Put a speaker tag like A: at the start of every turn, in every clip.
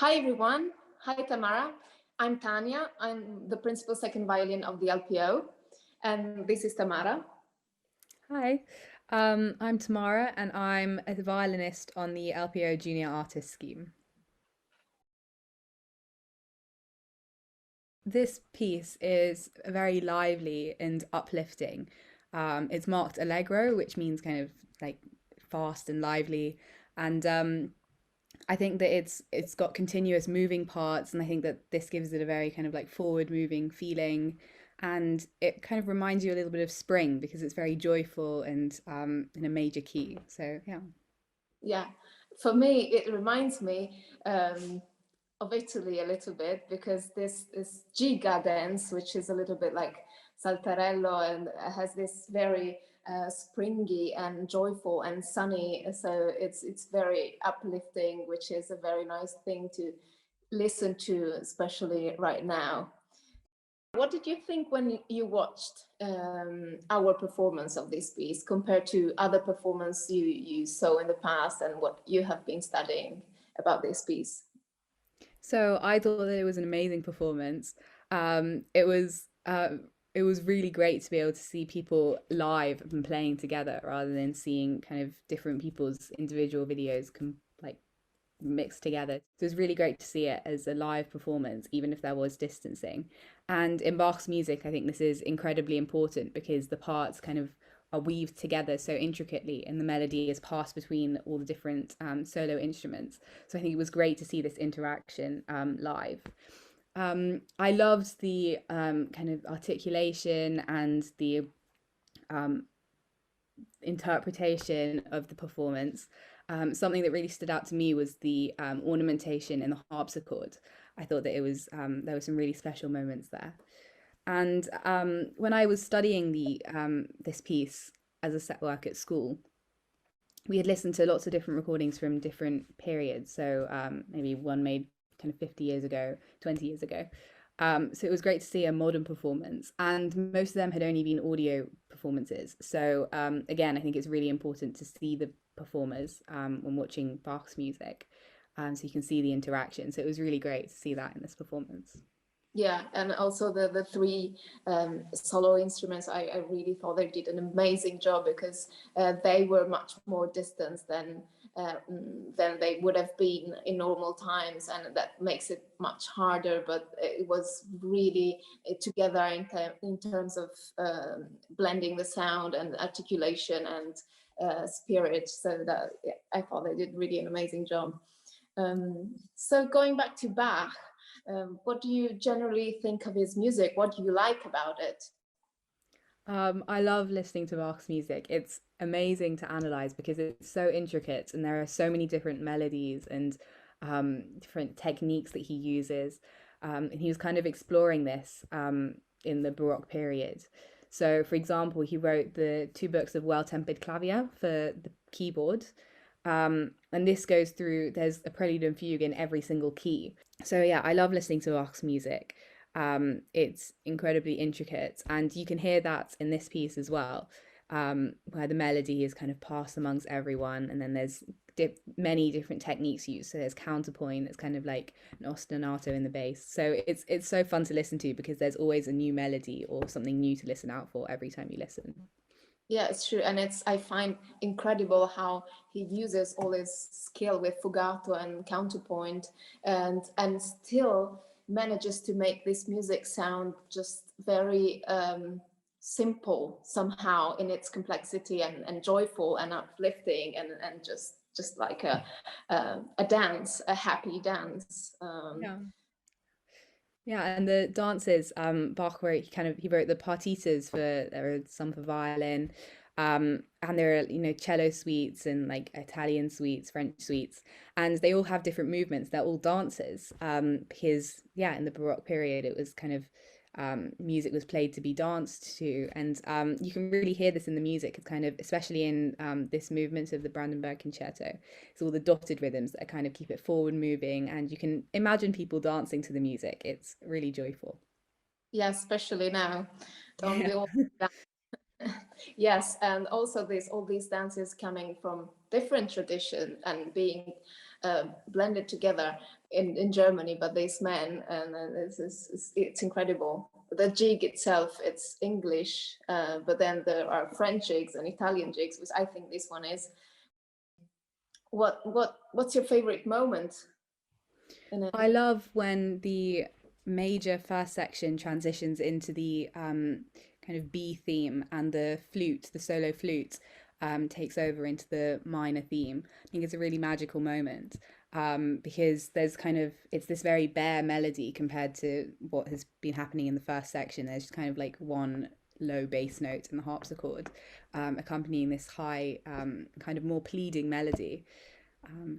A: Hi everyone. Hi Tamara. I'm Tania. I'm the principal second violin of the LPO. And this is Tamara.
B: Hi, I'm Tamara and I'm a violinist on the LPO Junior Artist Scheme. This piece is very lively and uplifting. It's marked allegro, which means kind of like fast and lively. And I think that it's got continuous moving parts, and I think that this gives it a very kind of like forward moving feeling. And it kind of reminds you a little bit of spring because it's very joyful and in a major key. So yeah.
A: Yeah, for me, it reminds me of Italy a little bit because this giga dance, which is a little bit like saltarello and has this very springy and joyful and sunny. So it's very uplifting, which is a very nice thing to listen to, especially right now. What did you think when you watched our performance of this piece compared to other performance you saw in the past and what you have been studying about this piece?
B: So I thought that it was an amazing performance. Um, it was uh, it was really great to be able to see people live and playing together rather than seeing kind of different people's individual videos like mixed together. So it was really great to see it as a live performance, even if there was distancing. And in Bach's music, I think this is incredibly important because the parts kind of are weaved together so intricately and the melody is passed between all the different solo instruments. So I think it was great to see this interaction live. I loved the kind of articulation and the um, interpretation of the performance. Something that really stood out to me was the ornamentation in the harpsichord. I thought that it was there were some really special moments there. And when I was studying the this piece as a set work at school, we had listened to lots of different recordings from different periods. So maybe one made kind of 50 years ago, 20 years ago. So it was great to see a modern performance, and most of them had only been audio performances. So again, I think it's really important to see the performers when watching Bach's music, so you can see the interaction. So it was really great to see that in this performance.
A: Yeah, and also the three solo instruments, I really thought they did an amazing job because they were much more distant than they would have been in normal times, and that makes it much harder. But it was really together in terms of blending the sound and articulation and spirit. So that yeah, I thought they did really an amazing job. So going back to Bach, what do you generally think of his music? What do you like about it?
B: I love listening to Bach's music. It's amazing to analyze because it's so intricate and there are so many different melodies and different techniques that he uses. And he was kind of exploring this in the Baroque period. So, for example, he wrote the two books of Well-Tempered Clavier for the keyboard. And this goes through, there's a prelude and fugue in every single key. So, yeah, I love listening to Bach's music. It's incredibly intricate, and you can hear that in this piece as well, where the melody is kind of passed amongst everyone, and then there's many different techniques used. So there's counterpoint, it's kind of like an ostinato in the bass. So it's so fun to listen to because there's always a new melody or something new to listen out for every time you listen.
A: Yeah, it's true, and it's I find incredible how he uses all his skill with fugato and counterpoint, and still manages to make this music sound just very simple somehow in its complexity and joyful and uplifting and just like a dance, a happy dance.
B: Yeah. Yeah, and the dances, Bach wrote he wrote the partitas for there are some for violin, and there are cello suites and like Italian suites, French suites, and they all have different movements. They're all dances, because yeah, in the Baroque period it was kind of music was played to be danced to, and you can really hear this in the music. It's kind of especially in this movement of the Brandenburg Concerto. It's all the dotted rhythms that kind of keep it forward moving, and you can imagine people dancing to the music. It's really joyful.
A: Yeah, especially now, don't
B: Yeah.
A: we all? Yes, and also this all these dances coming from different tradition and being blended together in Germany by these men, and it's incredible. The jig itself, it's English, but then there are French jigs and Italian jigs, which I think this one is. What's your favorite moment in it?
B: I love when the major first section transitions into the kind of B theme, and the flute, the solo flute, takes over into the minor theme. I think it's a really magical moment, because there's kind of, it's this very bare melody compared to what has been happening in the first section. There's just kind of like one low bass note in the harpsichord, accompanying this high, kind of more pleading melody.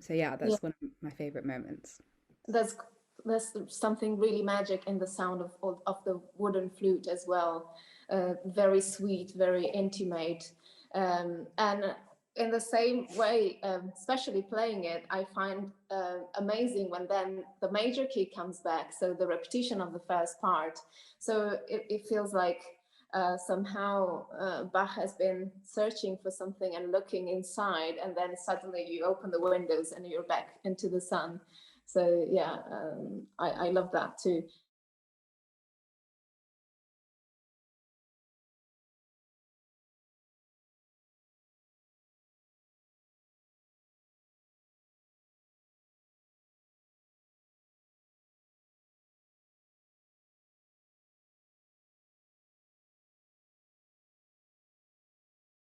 B: So yeah,
A: Yeah,
B: that's one of my favorite moments.
A: there's there's something really magic in the sound of the wooden flute as well. Very sweet, very intimate, and in the same way, especially playing it, I find amazing when then the major key comes back. So the repetition of the first part. So it feels like somehow Bach has been searching for something and looking inside, and then suddenly you open the windows and you're back into the sun. So yeah, I love that too.